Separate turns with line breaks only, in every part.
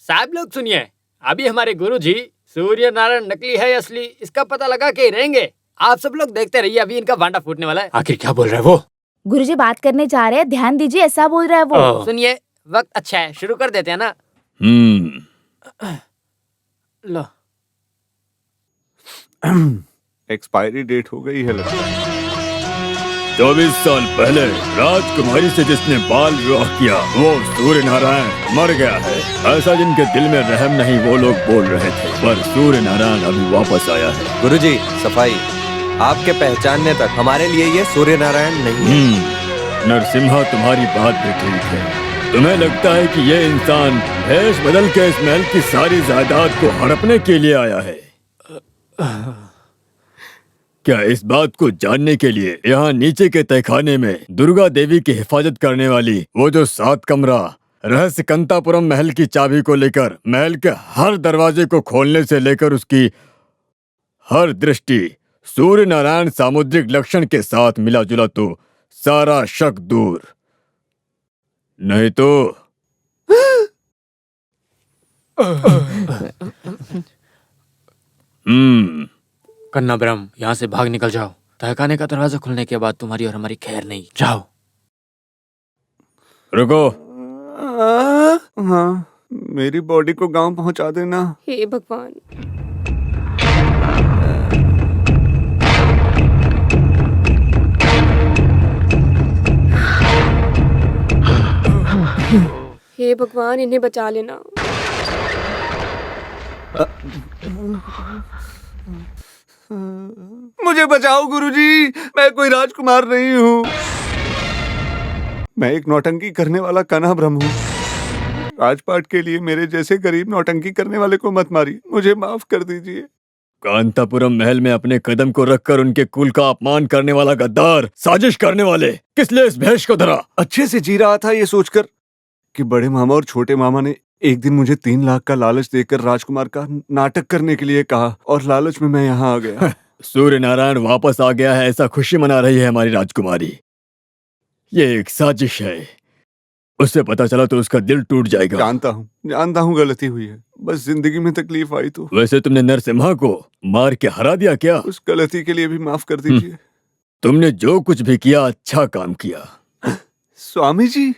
साहब लोग सुनिए, अभी हमारे गुरुजी सूर्य नारायण नकली है या असली, इसका पता लगा के ही रहेंगे। आप सब लोग देखते रहिए, अभी इनका भांडा फूटने वाला है। आखिर क्या बोल रहा है वो?
गुरुजी बात करने जा रहे हैं, ध्यान दीजिए, ऐसा बोल रहा है वो।
सुनिए, वक्त अच्छा है, शुरू कर देते हैं ना। लो।
एक्सपायरी डेट हो गई है लगता है।
24 साल पहले राजकुमारी से जिसने बाल विवाह किया वो सूर्य नारायण मर गया है, ऐसा जिनके दिल में रहम नहीं वो लोग बोल रहे थे, पर सूर्य नारायण अभी वापस आया है।
गुरुजी सफाई, आपके पहचानने तक हमारे लिए ये सूर्य नारायण नहीं है।
नरसिम्हा, तुम्हारी बात भी ठीक है। तुम्हें लगता है कि ये इंसान भेष बदल के इस महल की सारी जायदाद को हड़पने के लिए आया है? क्या इस बात को जानने के लिए यहाँ नीचे के तहखाने में दुर्गा देवी की हिफाजत करने वाली वो जो 7 कमरा रहस्य कंतापुरम महल की चाबी को लेकर महल के हर दरवाजे को खोलने से लेकर उसकी हर दृष्टि सूर्य नारायण सामुद्रिक लक्षण के साथ मिला जुला तो सारा शक दूर, नहीं तो
कन्ना ब्रह्म, यहाँ से भाग निकल जाओ। तहखाने का दरवाजा खुलने के बाद तुम्हारी और हमारी खैर नहीं। जाओ।
रुको।
हाँ, मेरी बॉडी को गांव पहुंचा देना।
हे भगवान। हे भगवान, इन्हें बचा लेना।
मुझे बचाओ गुरुजी, मैं कोई राजकुमार नहीं हूँ। मैं एक नौटंकी करने वाला कान्हा ब्रह्म हूँ। राजपाट के लिए मेरे जैसे गरीब नौटंकी करने वाले को मत मारिए, मुझे माफ कर दीजिए।
कांतापुरम महल में अपने कदम को रखकर उनके कुल का अपमान करने वाला गद्दार, साजिश करने वाले, किस लिए इस भेष को धरा?
अच्छे से जी रहा था ये सोचकर कि बड़े मामा और छोटे मामा ने एक दिन मुझे 3 लाख का लालच देकर राजकुमार का नाटक करने के लिए कहा और लालच में मैं यहाँ आ गया।
सूर्य नारायण वापस आ गया है ऐसा खुशी मना रही है हमारी राजकुमारी। ये एक साजिश है, उसे पता चला तो उसका दिल टूट जाएगा।
जानता हूँ गलती हुई है, बस जिंदगी में तकलीफ आई तो।
वैसे तुमने नरसिम्हा को मार के हरा दिया क्या?
उस गलती के लिए भी माफ कर दीजिए।
तुमने जो कुछ भी किया अच्छा काम किया।
स्वामी जी,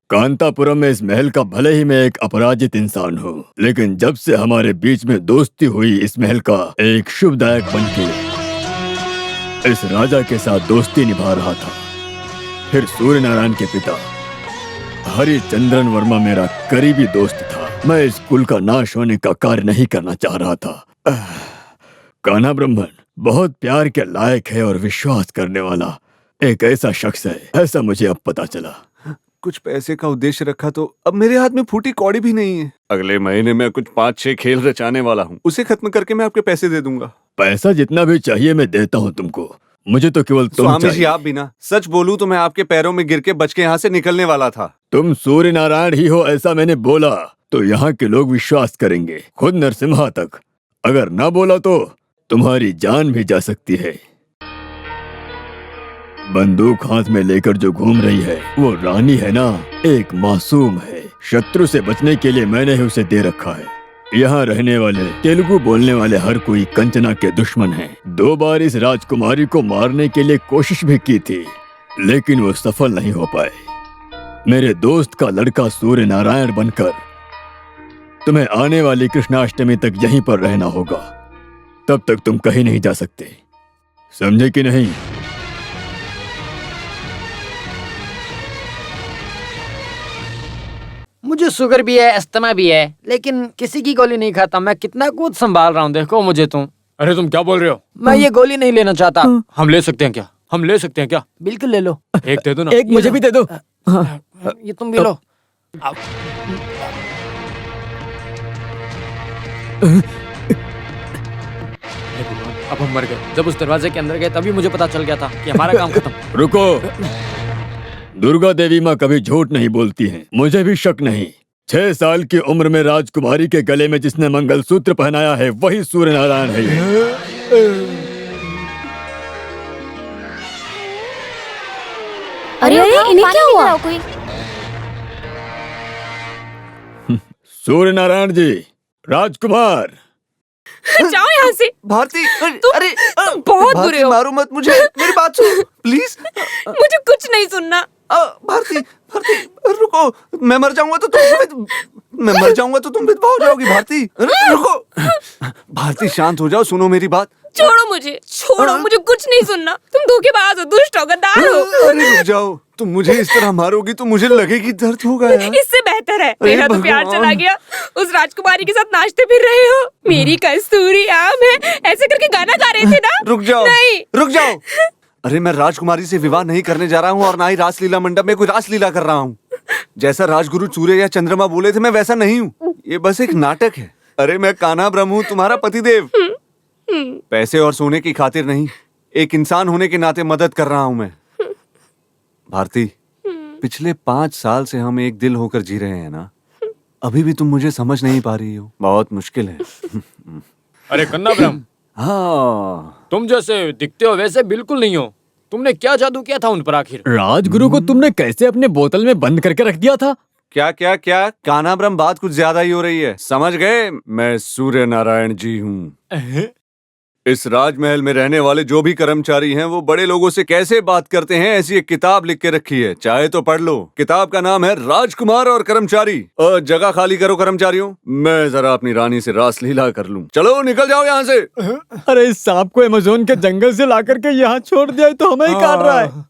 कांतापुरम में इस महल का भले ही मैं एक अपराजित इंसान हूँ, लेकिन जब से हमारे बीच में दोस्ती हुई इस महल का एक शुभदायक बनके इस राजा के साथ दोस्ती निभा रहा था। फिर सूर्य नारायण के पिता हरिचंद्रन वर्मा मेरा करीबी दोस्त था। मैं इस कुल का नाश होने का कार्य नहीं करना चाह रहा था। कान्हा ब्रह्मन बहुत प्यार के लायक है और विश्वास करने वाला एक ऐसा शख्स है, ऐसा मुझे अब पता चला।
कुछ पैसे का उद्देश्य रखा तो अब मेरे हाथ में फूटी कौड़ी भी नहीं है। अगले महीने में कुछ 5-6 खेल रचाने वाला हूँ, उसे खत्म करके मैं आपके पैसे दे दूंगा।
पैसा जितना भी चाहिए मैं देता हूँ तुमको, मुझे तो केवल तुम
स्वामी
चाहिए।
जी आप भी ना, सच बोलूं तो मैं आपके पैरों में गिर के बच के यहाँ से निकलने वाला था।
तुम सूर्य नारायण ही हो ऐसा मैंने बोला तो यहाँ के लोग विश्वास करेंगे, खुद नरसिम्हा तक। अगर ना बोला तो तुम्हारी जान भी जा सकती है। बंदूक हाथ में लेकर जो घूम रही है वो रानी है ना, एक मासूम है। शत्रु से बचने के लिए मैंने ही उसे दे रखा है। यहाँ रहने वाले तेलुगु बोलने वाले हर कोई कंचना के दुश्मन हैं। 2 बार इस राजकुमारी को मारने के लिए कोशिश भी की थी, लेकिन वो सफल नहीं हो पाए। मेरे दोस्त का लड़का सूर्य नारायण बनकर तुम्हें आने वाली कृष्णाष्टमी तक यहीं पर रहना होगा, तब तक तुम कहीं नहीं जा सकते, समझे कि नहीं?
मुझे शुगर भी है, अस्थमा भी है, लेकिन किसी की गोली नहीं खाता। मैं कितना कुछ संभाल रहा हूँ, देखो मुझे तुम। अरे तुम क्या बोल रहे हो? मैं ये गोली नहीं लेना चाहता। हम ले सकते हैं क्या? हम ले सकते हैं क्या? बिल्कुल ले लो। एक दे दो ना।
एक मुझे भी दे दो।
ये तुम भी लो। अब हम मर गए। जब उस दरवाजे के अंदर गए तभी मुझे पता चल गया था कि हमारा काम खत्म।
रुको, दुर्गा देवी माँ कभी झूठ नहीं बोलती हैं। मुझे भी शक नहीं, 6 साल की उम्र में राजकुमारी के गले में जिसने मंगलसूत्र पहनाया है वही सूर्य नारायण है।
अरे इन्हें क्या हुआ?
सूर्य नारायण जी, राजकुमार।
जाओ यहाँ से।
भारती, अरे
तुम बहुत
भारती,
बुरे हो।
मारो मत मुझे, मेरी बात सुन प्लीज।
मुझे कुछ नहीं सुनना।
भारती, भारती रुको, मैं मर जाऊंगा तो तुम विधवा हो जाओगी। भारती रुको, भारती शांत हो जाओ, सुनो मेरी बात।
छोड़ो मुझे, छोड़ो, मुझे कुछ नहीं सुनना। तुम धोखेबाज हो, दुष्ट हो, गद्दार हो।
अरे रुक जाओ, तुम मुझे इस तरह मारोगी तो मुझे लगेगी दर्द होगा यार।
इससे बेहतर है
अरे
मेरा तो प्यार
भगवान।
चला गया। उस राजकुमारी के साथ नाचते फिर रहे हो। मेरी कस्तूरी आम है, ऐसे करके गाना गा रहे थे ना।
रुक जाओ,
नहीं।
रुक जाओ। अरे मैं राजकुमारी से विवाह नहीं करने जा रहा हूँ, और ना ही रासलीला मंडप में कोई रासलीला कर रहा हूँ। जैसा राजगुरु सूर्य या चंद्रमा बोले थे, मैं वैसा नहीं हूँ। ये बस एक नाटक है। अरे मैं कान्हा ब्रह्म हूँ, तुम्हारा पतिदेव। पैसे और सोने की खातिर नहीं, एक इंसान होने के नाते मदद कर रहा हूँ मैं। भारती, पिछले 5 साल से हम एक दिल होकर जी रहे हैं ना। अभी भी तुम मुझे समझ नहीं पा रही हो, बहुत मुश्किल है।
अरे कन्ना ब्रह्म,
हाँ,
तुम जैसे दिखते हो वैसे बिल्कुल नहीं हो। तुमने क्या जादू किया था उन पर आखिर?
राजगुरु को तुमने कैसे अपने बोतल में बंद करके रख दिया था?
क्या क्या क्या कान्हा ब्रह्म, बात कुछ ज्यादा ही हो रही है। समझ गए, मैं सूर्य नारायण जी हूँ। इस राजमहल में रहने वाले जो भी कर्मचारी हैं, वो बड़े लोगों से कैसे बात करते हैं, ऐसी एक किताब लिख के रखी है, चाहे तो पढ़ लो। किताब का नाम है राजकुमार और कर्मचारी। जगह खाली करो कर्मचारियों, मैं जरा अपनी रानी से रासलीला कर लूं। चलो निकल जाओ यहाँ से।
अरे इस सांप को अमेज़न के जंगल से ला करके यहाँ छोड़ दिया तो हमें ही काट रहा है।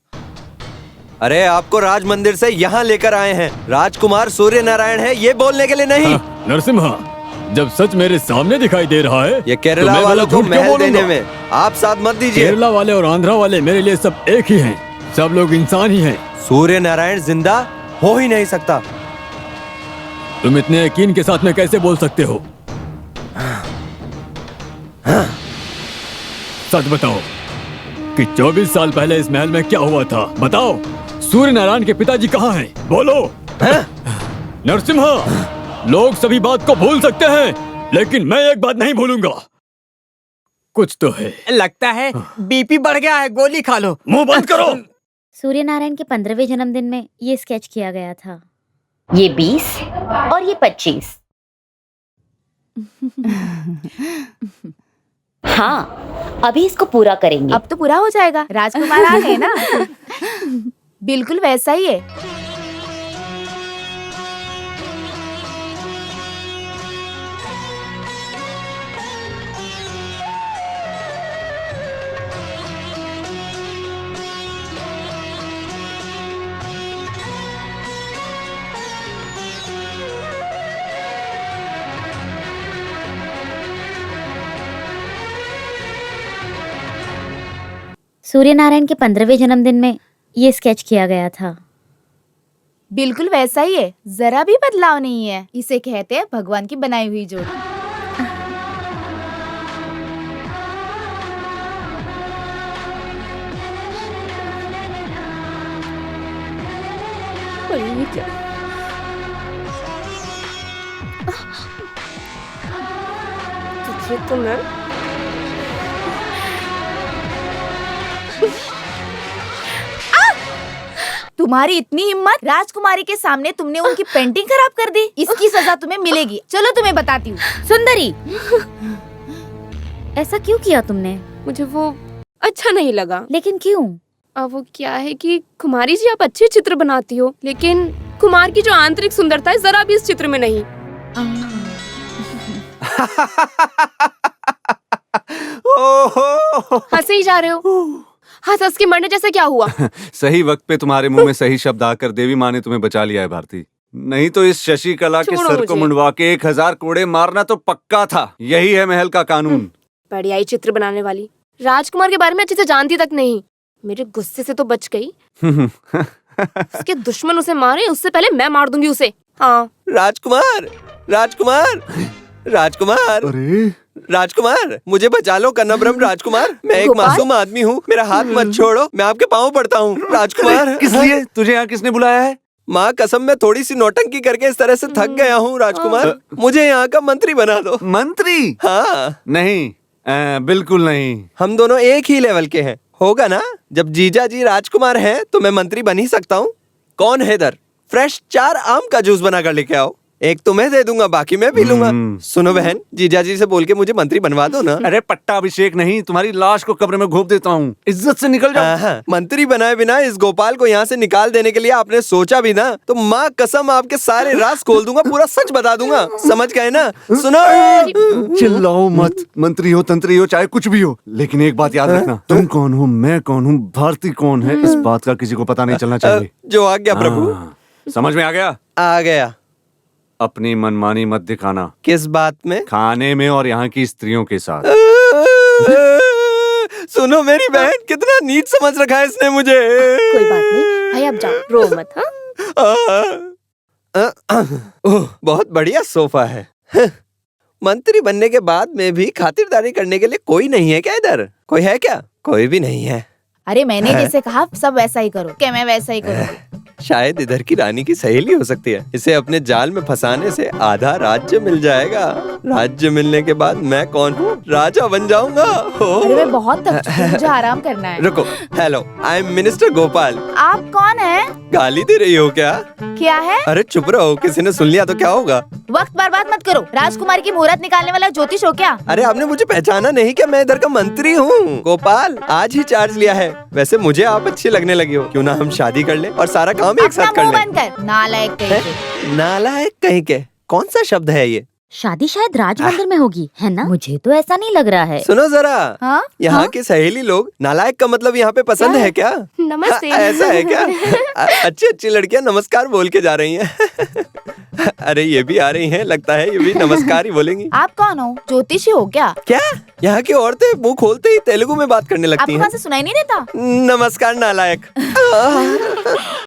अरे आपको राज मंदिर से यहाँ लेकर आए हैं। राजकुमार सूर्य नारायण है, ये बोलने के लिए नहीं।
नरसिम्हा, जब सच मेरे सामने दिखाई दे रहा है,
ये
तो
केरला
मैं
वालों को
झूठ क्यों
महल देने
बोलूंगा?
में आप साथ मत दीजिए।
केरला वाले और आंध्रा वाले मेरे लिए सब एक ही हैं। सब लोग इंसान ही हैं।
सूर्य नारायण जिंदा हो ही नहीं सकता।
तुम इतने यकीन के साथ में कैसे बोल सकते हो? सच बताओ कि 24 साल पहले इस महल में क्या हुआ था? बताओ, सूर्य नारायण के पिताजी कहाँ हैं? बोलो। नरसिम्हा, लोग सभी बात को भूल सकते हैं, लेकिन मैं एक बात नहीं भूलूंगा। कुछ तो है।
लगता है बीपी बढ़ गया है, गोली खा लो।
मुंह बंद करो।
सूर्य नारायण के 15वें जन्मदिन में ये स्केच किया गया था। ये 20 और ये 25। हाँ, अभी इसको पूरा करेंगे।
अब तो पूरा हो जाएगा, राजकुमार आ गए ना। बिल्कुल वैसा ही है।
सूर्य नारायण के 15वें जन्मदिन में ये स्केच किया गया था।
बिल्कुल वैसा ही है, जरा भी बदलाव नहीं है। इसे कहते हैं भगवान की बनाई हुई जोड़ी।
अरे ये क्या? तुझे तो मैं
तुम्हारी इतनी हिम्मत, राजकुमारी के सामने तुमने उनकी पेंटिंग खराब कर दी। इसकी सजा तुम्हें मिलेगी। चलो तुम्हें बताती हूँ।
सुंदरी, ऐसा क्यों किया तुमने?
मुझे वो अच्छा नहीं लगा।
लेकिन क्यों?
अब वो क्या है कि कुमारी जी, आप अच्छे चित्र बनाती हो, लेकिन कुमार की जो आंतरिक सुंदरता है जरा भी इस चित्र में नहीं। हंसे ही जा रहे हो। हंस के मरने जैसे क्या हुआ?
सही वक्त पे तुम्हारे मुंह में सही शब्द आकर देवी माँ ने तुम्हें बचा लिया है भारती। नहीं तो इस शशि कला के
छोड़ो
सर को
मुझे।
मुंडवा के 1000 कोड़े मारना तो पक्का था। यही है महल का कानून।
बढ़िया ही चित्र बनाने वाली। राजकुमार के बारे में अच्छे से जानती तक नहीं। मेरे गुस्से से तो बच गई। उसके दुश्मन उसे मारे, उससे पहले मैं मार दूंगी उसे। हाँ।
राजकुमार, राजकुमार, राजकुमार,
अरे
राजकुमार, मुझे बचा लो कन्ना ब्रह्म। राजकुमार, मैं एक
गोपाल?
मासूम आदमी हूँ, मेरा हाथ मत छोड़ो, मैं आपके पाँव पड़ता हूँ। राजकुमार,
किस लिए तुझे यहाँ किसने बुलाया है?
माँ कसम, मैं थोड़ी सी नौटंकी करके इस तरह से थक गया हूँ। राजकुमार, मुझे यहाँ का मंत्री बना दो।
मंत्री?
हाँ,
नहीं, बिल्कुल नहीं।
हम दोनों एक ही लेवल के हैं। होगा ना? जब जीजा जी राजकुमार हैं तो मैं मंत्री बन ही सकता हूँ। कौन है इधर? फ्रेश 4 आम का जूस बना कर लेके आओ। एक तुम्हें दे दूंगा, बाकी मैं पी लूंगा। सुनो बहन, जीजा जी से बोल के मुझे मंत्री बनवा दो ना।
अरे पट्टाभिषेक नहीं, तुम्हारी लाश को कब्र में घोप देता हूँ। इज्जत से निकल जाओ।
हाँ, मंत्री बनाए बिना इस गोपाल को यहाँ से निकाल देने के लिए आपने सोचा भी ना, तो माँ कसम आपके सारे राज खोल दूंगा, पूरा सच बता दूंगा। समझ गए ना? सुनो,
चिल्लाओ मत। मंत्री हो, तंत्री हो, चाहे कुछ भी हो, लेकिन एक बात याद रखना, तुम कौन हो, मैं कौन हूँ, भारती कौन है, इस बात का किसी को पता नहीं चलना चाहिए।
जो आज्ञा प्रभु।
हाँ, समझ में आ गया?
आ गया।
अपनी मनमानी मत दिखाना।
किस बात में?
खाने में और यहाँ की स्त्रियों के साथ।
सुनो मेरी बहन, कितना नीच समझ रखा है इसने मुझे।
कोई बात नहीं भाई, अब जाओ, रो मत। हाँ,
ओह, बहुत बढ़िया सोफा है। मंत्री बनने के बाद में भी खातिरदारी करने के लिए कोई नहीं है क्या इधर? कोई है क्या? कोई भी नहीं है।
अरे मैंने जैसे कहा सब वैसा ही करो। क्या मैं वैसा ही करूँ?
शायद इधर की रानी की सहेली हो सकती है। इसे अपने जाल में फंसाने से आधा राज्य मिल जाएगा। राज्य मिलने के बाद मैं कौन हूँ? राजा बन जाऊंगा।
अरे मैं बहुत थक चुकी हूँ, मुझे आराम करना है।
रुको, hello, I am minister Gopal.
आप कौन है?
गाली दे रही हो क्या?
क्या है?
अरे चुप रहो, किसी ने सुन लिया तो क्या होगा?
वक्त बर्बाद मत करो। राजकुमारी की मुहूर्त निकालने वाला ज्योतिष हो क्या?
अरे आपने मुझे पहचाना नहीं क्या? मैं इधर का मंत्री हूँ। गोपाल, आज ही चार्ज लिया है। वैसे मुझे आप अच्छी लगने लगी हो, क्यों ना हम शादी कर लें और सारा काम एक साथ कर
मुंह
लें।
बंद कर, नालायक कहीं के।
नालायक कहीं के? कौन सा शब्द है ये?
शादी शायद राज मंदिर में होगी, है ना? मुझे तो ऐसा नहीं लग रहा है।
सुनो जरा,
हाँ?
यहाँ
हाँ?
की सहेली लोग नालायक का मतलब यहाँ पे पसंद है क्या?
नमस्ते।
ऐसा है क्या? अच्छी अच्छी लड़कियाँ नमस्कार बोल के जा रही हैं। अरे ये भी आ रही हैं, लगता है ये भी नमस्कार ही बोलेंगी।
आप कौन हो? ज्योतिषी हो क्या?
क्या? यहाँ की औरतें मुंह खोलते ही तेलुगु में बात करने लगती
आपको
हैं।
वहाँ से सुनाई नहीं देता?
नमस्कार नालायक।